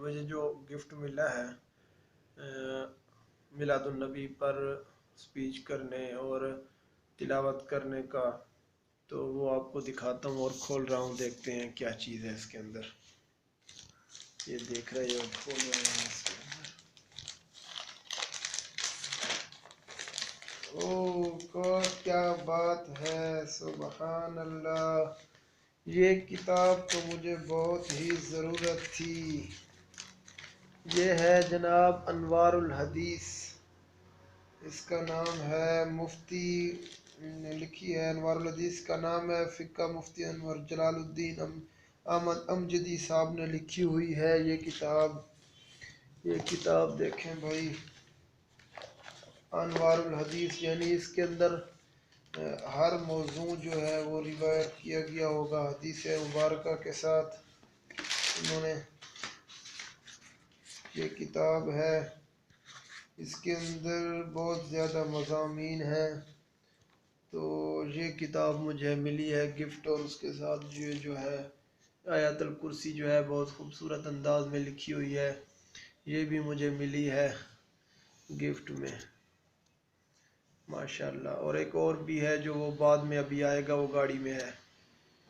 مجھے جو گفٹ ملا ہے میلاد النبی پر سپیچ کرنے اور تلاوت کرنے کا، تو وہ آپ کو دکھاتا ہوں اور کھول رہا ہوں، دیکھتے ہیں کیا چیز ہے اس کے اندر۔ یہ دیکھ رہے ہو، کھول رہے ہیں اس کے اندر۔ اوہ کیا بات ہے، سبحان اللہ! یہ کتاب تو مجھے بہت ہی ضرورت تھی۔ یہ ہے جناب انوار الحدیث، اس کا نام ہے، مفتی نے لکھی ہے، انوار الحدیث کا نام ہے، فقہ مفتی انور جلال الدین احمد امجدی صاحب نے لکھی ہوئی ہے یہ کتاب دیکھیں بھائی، انوار الحدیث، یعنی اس کے اندر ہر موضوع جو ہے وہ روایت کیا گیا ہوگا حدیث مبارکہ کے ساتھ۔ انہوں نے یہ کتاب ہے، اس کے اندر بہت زیادہ مضامین ہیں، تو یہ کتاب مجھے ملی ہے گفٹ، اور اس کے ساتھ یہ جو ہے آیت الکرسی جو ہے بہت خوبصورت انداز میں لکھی ہوئی ہے، یہ بھی مجھے ملی ہے گفٹ میں، ماشاءاللہ۔ اور ایک اور بھی ہے جو وہ بعد میں ابھی آئے گا، وہ گاڑی میں ہے۔